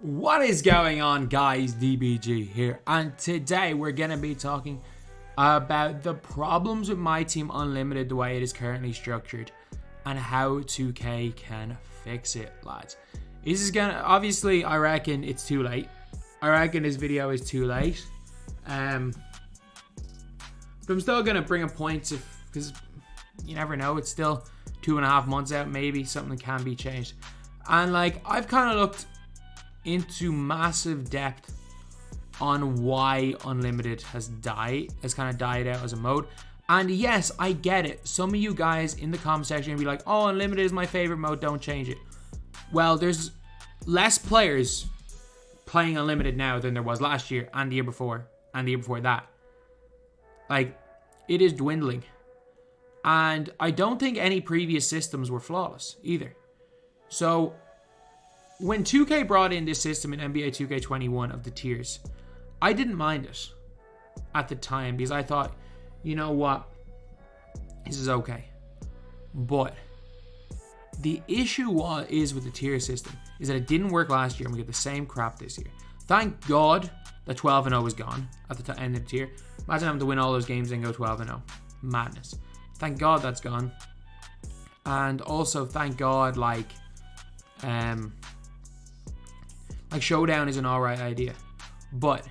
What is going on, guys? DBG here, and today we're gonna be talking about the problems with MyTEAM Unlimited the way it is currently structured and how 2K can fix it, lads. This is gonna, obviously, I reckon it's too late. I reckon this video is too late. But I'm still gonna bring a point because you never know. It's still 2.5 months out. Maybe something can be changed. And like, I've kind of looked into massive depth on why Unlimited has kind of died out as a mode. And yes, I get it. Some of you guys in the comment section will be like, oh, Unlimited is my favorite mode, don't change it. Well, there's less players playing Unlimited now than there was last year and the year before and the year before that. Like, it is dwindling. And I don't think any previous systems were flawless either. So when 2K brought in this system in NBA 2K21 of the tiers, I didn't mind it at the time because I thought, you know what, this is okay. But the issue is with the tier system is that it didn't work last year and we get the same crap this year. Thank God that 12-0 was gone at the end of the tier. Imagine having to win all those games and go 12-0. Madness. Thank God that's gone. And also thank God like Showdown is an alright idea. But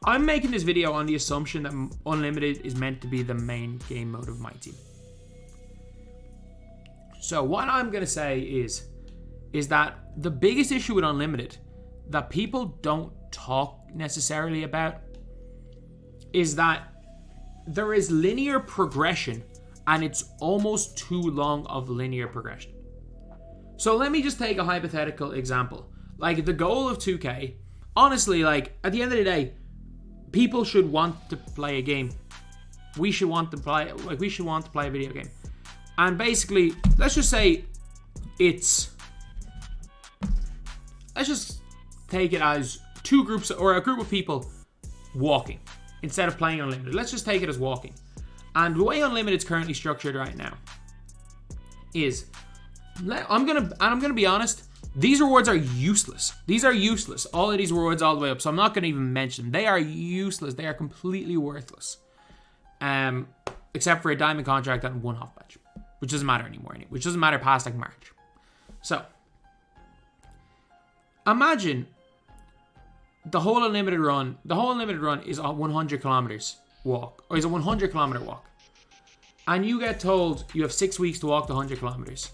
I'm making this video on the assumption that Unlimited is meant to be the main game mode of MyTEAM. So what I'm going to say is that the biggest issue with Unlimited that people don't talk necessarily about is that there is linear progression and it's almost too long of linear progression. So let me just take a hypothetical example. Like the goal of 2K, honestly, like at the end of the day, people should want to play a game. We should want to play a video game. And basically, let's just take it as two groups or a group of people walking instead of playing Unlimited. Let's just take it as walking. And the way Unlimited's currently structured right now is, I'm gonna be honest, these rewards are useless. These are useless. All of these rewards all the way up. So I'm not gonna even mention them. They are useless. They are completely worthless. Except for a diamond contract and one half badge, which doesn't matter anymore. Which doesn't matter past like March. So imagine the whole Unlimited run. The whole Unlimited run is a 100 kilometers walk, or is a 100 kilometer walk, and you get told you have 6 weeks to walk the 100 kilometers.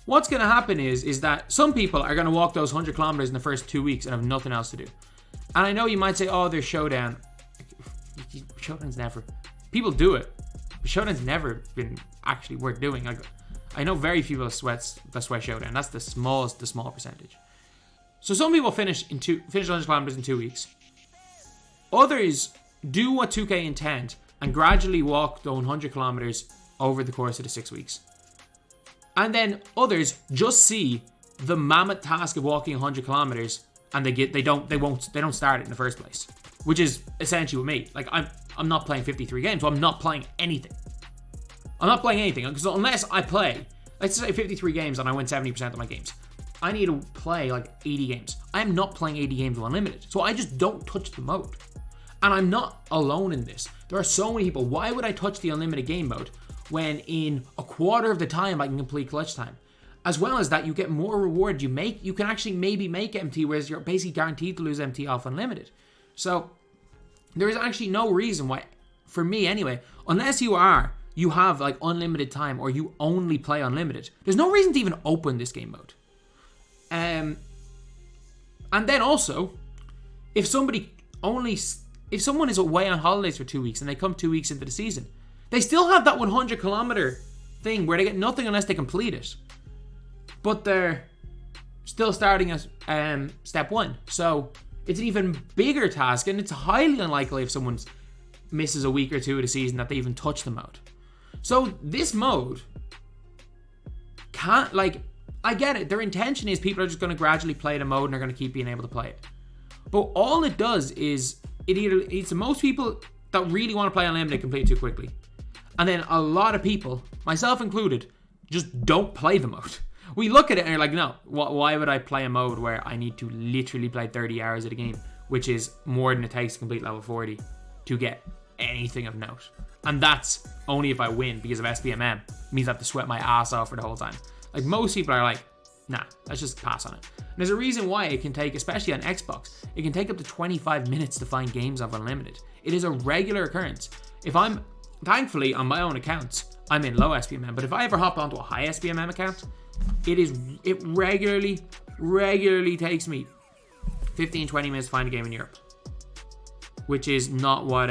What's going to happen is that some people are going to walk those 100 kilometers in the first 2 weeks and have nothing else to do. And I know you might say, oh, there's Showdown. Showdown's never... People do it. But Showdown's never been actually worth doing. I know very few people that sweat Showdown. That's the small percentage. So some people finish 100 kilometers in 2 weeks. Others do what 2K intend and gradually walk the 100 kilometers over the course of the 6 weeks. And then others just see the mammoth task of walking 100 kilometers and they don't start it in the first place, which is essentially with me. Like I'm not playing 53 games, so I'm not playing anything. I'm not playing anything because unless I play, let's say 53 games and I win 70% of my games, I need to play like 80 games. I am not playing 80 games of Unlimited, so I just don't touch the mode. And I'm not alone in this. There are so many people. Why would I touch the Unlimited game mode when in a quarter of the time I can complete clutch time? As well as that, you get more reward. You can actually maybe make MT, whereas you're basically guaranteed to lose MT off Unlimited. So there is actually no reason why, for me anyway, unless you have like unlimited time or you only play Unlimited, there's no reason to even open this game mode. And then also, if someone is away on holidays for 2 weeks and they come 2 weeks into the season, they still have that 100 kilometer thing where they get nothing unless they complete it. But they're still starting at step 1. So it's an even bigger task, and it's highly unlikely if someone misses a week or two of the season that they even touch the mode. So this mode can't, like, I get it. Their intention is people are just going to gradually play the mode and they're going to keep being able to play it. But all it does is it's most people that really want to play Unlimited complete it too quickly. And then a lot of people, myself included, just don't play the mode. We look at it and you're like, no, why would I play a mode where I need to literally play 30 hours of the game, which is more than it takes to complete level 40 to get anything of note. And that's only if I win, because of SBMM. It means I have to sweat my ass off for the whole time. Like, most people are like, nah, let's just pass on it. And there's a reason why it can take, especially on Xbox, it can take up to 25 minutes to find games of Unlimited. It is a regular occurrence. Thankfully, on my own accounts, I'm in low SPMM, but if I ever hop onto a high SPMM account, it regularly takes me 15, 20 minutes to find a game in Europe. Which is not what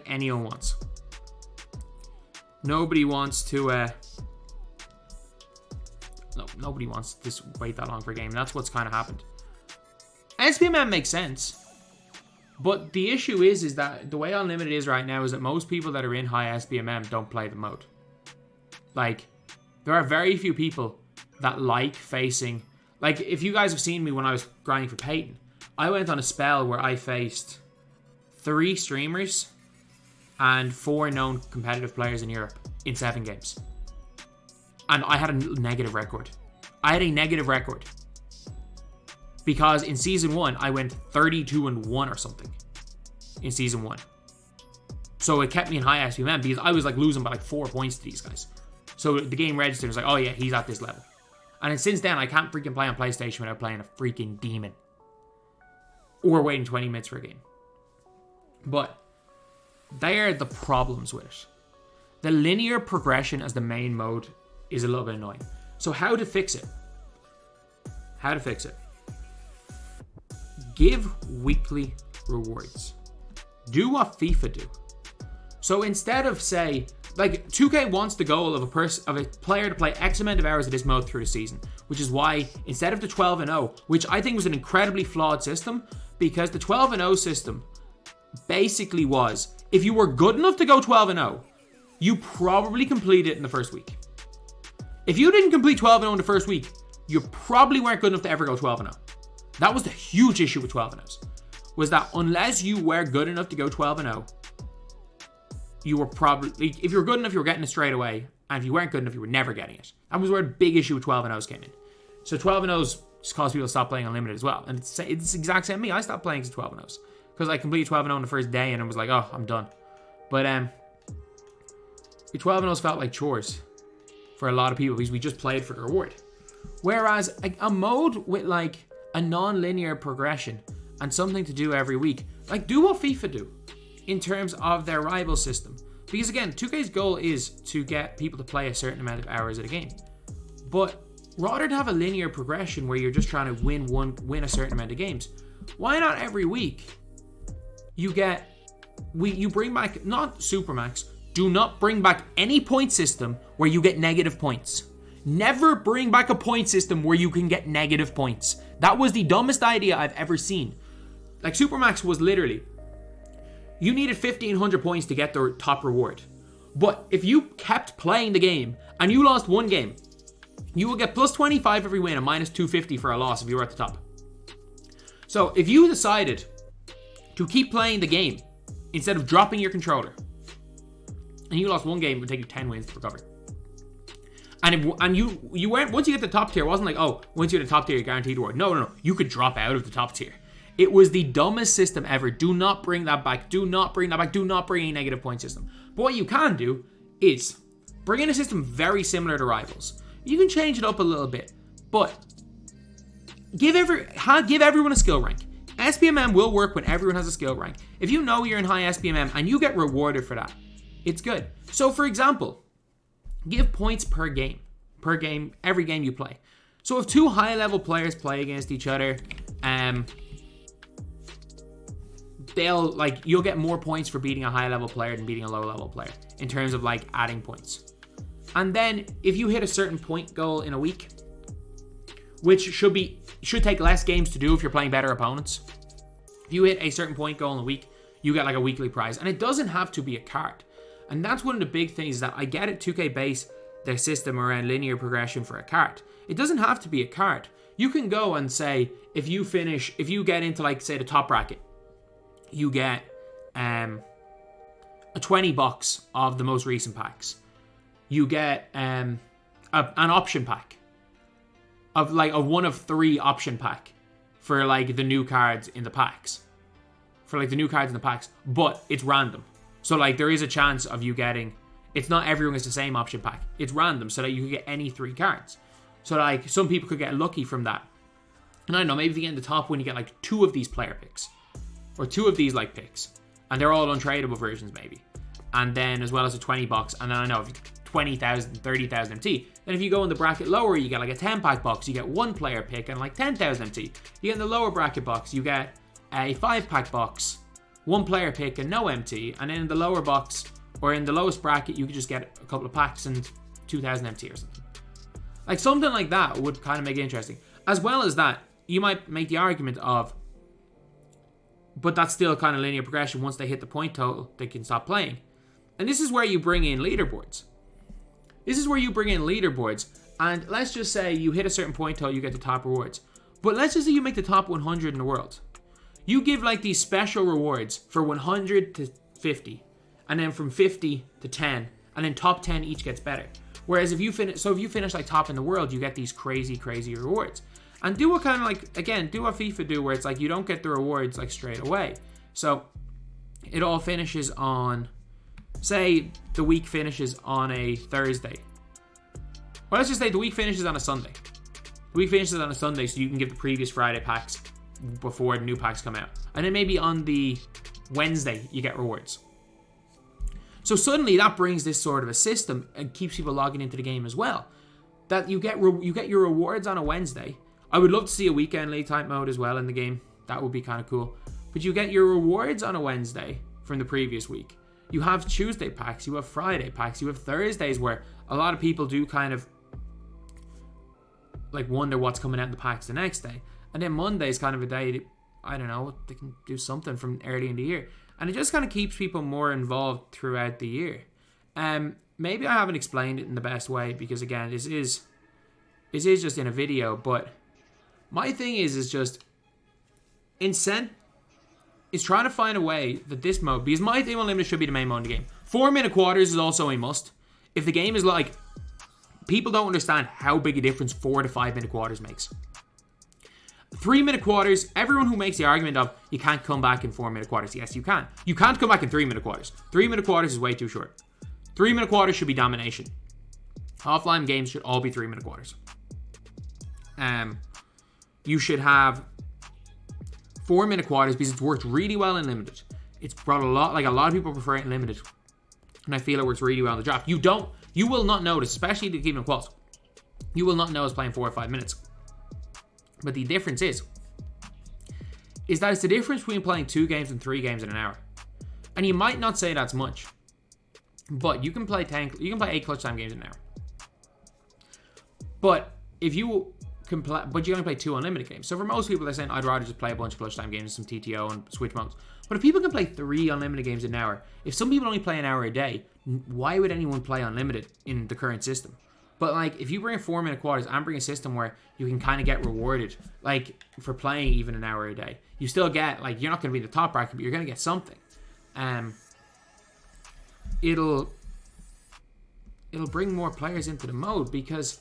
anyone wants. Nobody wants to nobody wants to wait that long for a game. That's what's kind of happened. SPMM makes sense. But the issue is that the way Unlimited is right now is that most people that are in high SPMM don't play the mode. Like, there are very few people that like facing... Like, if you guys have seen me when I was grinding for Peyton, I went on a spell where I faced 3 streamers and 4 known competitive players in Europe in 7 games. And I had a negative record. Because in Season 1, I went 32-1 or something. In Season 1. So it kept me in high SPMM because I was like losing by like 4 points to these guys. So the game registered and was like, oh yeah, he's at this level. And then since then, I can't freaking play on PlayStation without playing a freaking demon. Or waiting 20 minutes for a game. But they're the problems with it. The linear progression as the main mode is a little bit annoying. So how to fix it? Give weekly rewards. Do what FIFA do. So instead of, say, like 2K wants the goal of a player to play X amount of hours of this mode through the season, which is why instead of the 12-0, which I think was an incredibly flawed system, because the 12-0 system basically was, if you were good enough to go 12-0, you probably completed it in the first week. If you didn't complete 12-0 in the first week, you probably weren't good enough to ever go 12-0. That was the huge issue with 12-0s, was that unless you were good enough to go 12-0, you were probably, if you were good enough, you were getting it straight away, and if you weren't good enough, you were never getting it. That was where the big issue with 12-0s came in. So 12-0s just caused people to stop playing Unlimited as well, and it's the exact same me. I stopped playing 12-0s because I completed 12-0 on the first day, and it was like, oh, I'm done. But the 12-0s felt like chores for a lot of people because we just played for the reward. Whereas a mode with like a non-linear progression and something to do every week, like do what FIFA do in terms of their rival system. Because again, 2K's goal is to get people to play a certain amount of hours of the game. But rather than have a linear progression where you're just trying to win a certain amount of games, why not every week you bring back, not Supermax, do not bring back any point system where you get negative points. Never bring back a point system where you can get negative points. That was the dumbest idea I've ever seen. Like Supermax was literally, you needed 1,500 points to get the top reward. But if you kept playing the game and you lost one game, you will get plus 25 every win and minus 250 for a loss if you were at the top. So if you decided to keep playing the game instead of dropping your controller, and you lost one game, it would take you 10 wins to recover. And you weren't, once you get the top tier, it wasn't like, oh, once you're the top tier, you're guaranteed reward. No. You could drop out of the top tier. It was the dumbest system ever. Do not bring that back. Do not bring any negative point system. But what you can do is bring in a system very similar to Rivals. You can change it up a little bit, but give everyone a skill rank. SPMM will work when everyone has a skill rank. If you know you're in high SPMM and you get rewarded for that, it's good. So for example, give points per game, every game you play. So if 2 high level players play against each other, you'll get more points for beating a high level player than beating a low level player in terms of like adding points. And then if you hit a certain point goal in a week, which should take less games to do if you're playing better opponents. If you hit a certain point goal in a week, you get like a weekly prize, and it doesn't have to be a card. And that's one of the big things that I get at 2K base their system around linear progression for a card. It doesn't have to be a card. You can go and say, if you get into like say the top bracket, you get a 20 box of the most recent packs. You get an option pack of like a 1 of 3 option pack for like the new cards in the packs. For like the new cards in the packs, but it's random. So like there is a chance of you getting, it's not everyone gets the same option pack. It's random so that you can get any 3 cards. So like some people could get lucky from that. And I don't know, maybe if you get in the top one, you get like 2 of these player picks. Or 2 of these like picks. And they're all untradeable versions maybe. And then as well as a 20 box. And then I know if you 20,000, 30,000 MT. Then if you go in the bracket lower, you get like a 10 pack box. You get 1 player pick and like 10,000 MT. You get in the lower bracket box, you get a 5 pack box, 1 player pick and no MT. And then in the lower box, or in the lowest bracket, you could just get a couple of packs and 2,000 MT or something. Like something like that would kind of make it interesting. As well as that, you might make the argument of, but that's still kind of linear progression. Once they hit the point total, they can stop playing. And this is where you bring in leaderboards. And let's just say you hit a certain point total, you get the top rewards. But let's just say you make the top 100 in the world. You give like these special rewards for 100 to 50. And then from 50 to 10. And then top 10 each gets better. Whereas if you finish like top in the world, you get these crazy rewards. And do what kind of like, again, do what FIFA do where it's like you don't get the rewards like straight away. So it all finishes on, say the week finishes on a Thursday. Well, let's just say the week finishes on a Sunday. The week finishes on a Sunday so you can give the previous Friday packs before the new packs come out. And then maybe on the Wednesday you get rewards. So suddenly that brings this sort of a system and keeps people logging into the game as well. That you get your rewards on a Wednesday. I would love to see a weekend league type mode as well in the game. That would be kind of cool. But you get your rewards on a Wednesday from the previous week. You have Tuesday packs, you have Friday packs, you have Thursdays where a lot of people do kind of like wonder what's coming out in the packs the next day. And then Monday is kind of a day that, I don't know, they can do something from early in the year. And it just kind of keeps people more involved throughout the year. Maybe I haven't explained it in the best way because again, this is just in a video, but my thing is just is trying to find a way that this mode, because MyTEAM Unlimited should be the main mode in the game. 4-minute quarters is also a must. If the game is like, people don't understand how big a difference 4 to 5 minute quarters makes. 3-minute quarters, everyone who makes the argument of you can't come back in 4-minute quarters. Yes, you can. You can't come back in 3-minute quarters. 3-minute quarters is way too short. 3-minute quarters should be domination. Offline games should all be 3-minute quarters. You should have 4-minute quarters because it's worked really well in limited. It's brought a lot of people prefer it in limited. And I feel it works really well in the draft. You will not notice, especially the even quals. You will not notice playing 4 or 5 minutes. But the difference is that it's the difference between playing 2 games and 3 games in an hour. And you might not say that's much, but you can play 8 clutch time games in an hour. But if you can play, but you only play 2 unlimited games. So for most people, they're saying I'd rather just play a bunch of clutch time games, some TTO and switch modes. But if people can play 3 unlimited games in an hour, if some people only play an hour a day, why would anyone play unlimited in the current system? But like, if you bring 4-minute quarters and bring a system where you can kind of get rewarded, like for playing even an hour a day, you still get, like, you're not going to be in the top bracket, but you're going to get something. It'll bring more players into the mode because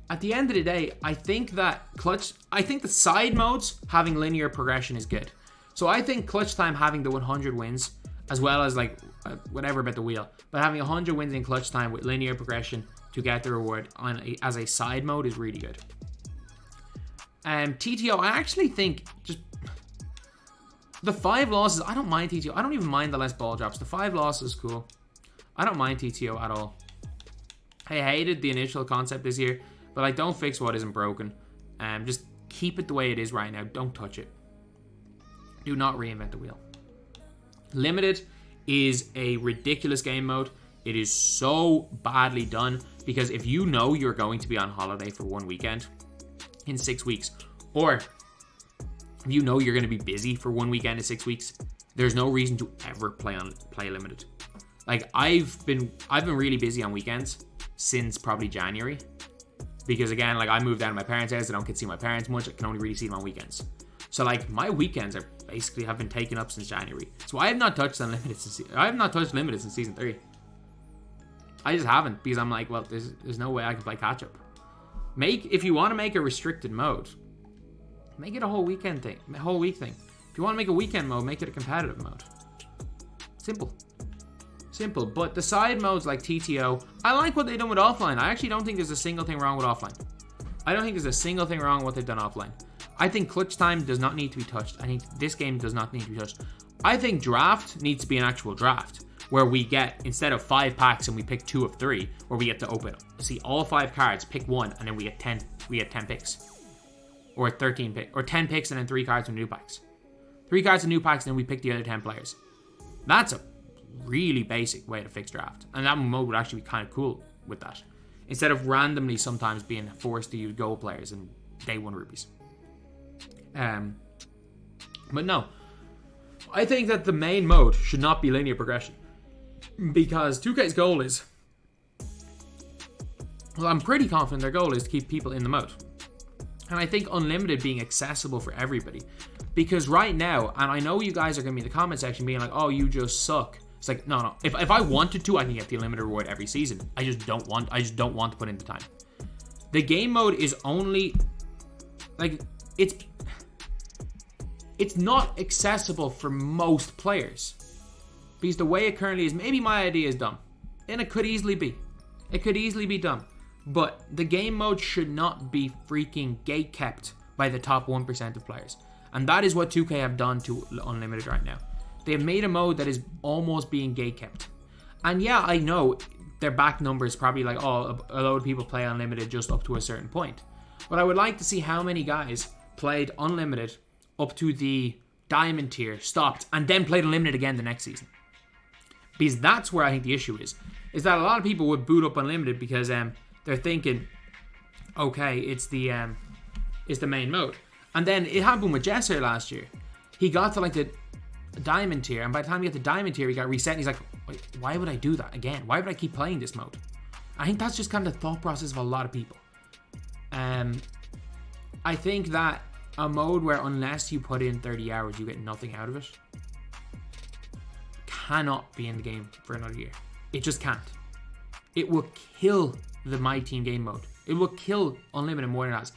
at the end of the day, I think the side modes having linear progression is good. So I think clutch time having the 100 wins, as well as like whatever about the wheel, but having 100 wins in clutch time with linear progression to get the reward as a side mode is really good. TTO, I actually think just the 5 losses, I don't mind TTO. I don't even mind the less ball drops. The 5 losses is cool. I don't mind TTO at all. I hated the initial concept this year, but like, don't fix what isn't broken. Just keep it the way it is right now. Don't touch it. Do not reinvent the wheel. Limited is a ridiculous game mode. It is so badly done because if you know you're going to be on holiday for 1 weekend in 6 weeks, or if you know you're going to be busy for 1 weekend in 6 weeks, there's no reason to ever play limited. Like, I've been really busy on weekends since probably January because, again, like, I moved out of my parents' house. I don't get to see my parents much. I can only really see them on weekends. So like, my weekends are basically have been taken up since January. So I have not touched limited since season 3. I just haven't, because I'm like, well, there's no way I can play catch-up. If you want to make a restricted mode, make it a whole weekend thing, a whole week thing. If you want to make a weekend mode, make it a competitive mode. Simple. But the side modes like TTO, I like what they've done with offline. I actually don't think there's a single thing wrong with offline. I don't think there's a single thing wrong with what they've done offline. I think clutch time does not need to be touched. I think this game does not need to be touched. I think draft needs to be an actual draft, where we get, instead of 5 packs and we pick 2 of 3, where we get to see all 5 cards, pick 1, and then we get 10 picks. Or 13 picks, or 10 picks and then 3 cards from new packs. 3 cards from new packs, and then we pick the other 10 players. That's a really basic way to fix draft. And that mode would actually be kind of cool with that. Instead of randomly sometimes being forced to use gold players and day 1 rupees. But no. I think that the main mode should not be linear progression. Because 2K's goal is... Well, I'm pretty confident their goal is to keep people in the mode. And I think unlimited being accessible for everybody. Because right now, and I know you guys are going to be in the comment section being like, oh, you just suck. It's like, no. If I wanted to, I can get the unlimited reward every season. I just don't want to put in the time. The game mode is only... Like, it's not accessible for most players. Because the way it currently is, maybe my idea is dumb. And it could easily be. It could easily be dumb. But the game mode should not be freaking gatekept by the top 1% of players. And that is what 2K have done to Unlimited right now. They have made a mode that is almost being gatekept. And yeah, I know their back numbers probably like, oh, a load of people play Unlimited just up to a certain point. But I would like to see how many guys played Unlimited up to the Diamond tier, stopped, and then played Unlimited again the next season. Because that's where I think the issue is that a lot of people would boot up Unlimited because they're thinking, okay, it's the main mode. And then it happened with Jesser last year. He got to like the Diamond tier, and by the time he got to Diamond tier, he got reset, and he's like, wait, why would I do that again? Why would I keep playing this mode? I think that's just kind of the thought process of a lot of people. I think that a mode where unless you put in 30 hours, you get nothing out of it, cannot be in the game for another year. It just can't. It will kill the MyTEAM game mode. It will kill Unlimited more than it has.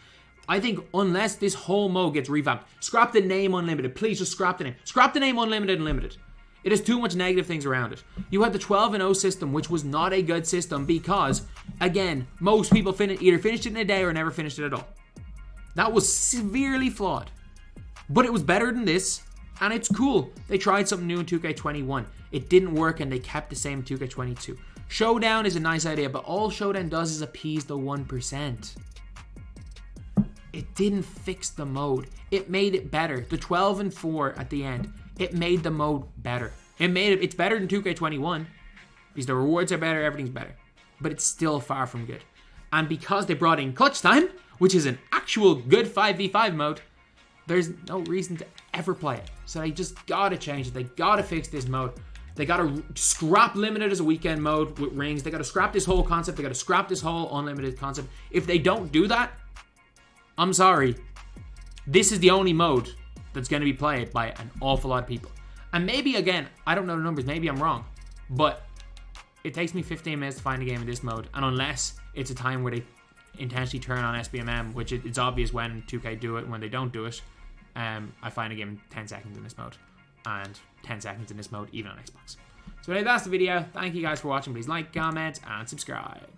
I think unless this whole mode gets revamped, scrap the name Unlimited. Please just scrap the name. Scrap the name Unlimited Unlimited. It has too much negative things around it. You had the 12-0 system, which was not a good system because, again, most people either finished it in a day or never finished it at all. That was severely flawed. But it was better than this, and it's cool. They tried something new in 2K21. It didn't work, and they kept the same 2K22. Showdown is a nice idea, but all Showdown does is appease the 1%. It didn't fix the mode. It made it better. The 12-4 at the end, it made the mode better. It's better than 2K21 because the rewards are better, everything's better. But it's still far from good. And because they brought in clutch time, which is an actual good 5v5 mode, there's no reason to ever play it. So they just gotta change it. They gotta fix this mode. They gotta scrap Limited as a weekend mode with rings. They gotta scrap this whole concept. They gotta scrap this whole Unlimited concept. If they don't do that, I'm sorry. This is the only mode that's going to be played by an awful lot of people. And maybe, again, I don't know the numbers. Maybe I'm wrong. But it takes me 15 minutes to find a game in this mode. And unless it's a time where they intentionally turn on SBMM, which it's obvious when 2K do it and when they don't do it, I find a game in 10 seconds in this mode. And 10 seconds in this mode, even on Xbox. So anyway, that's the video. Thank you guys for watching. Please like, comment, and subscribe.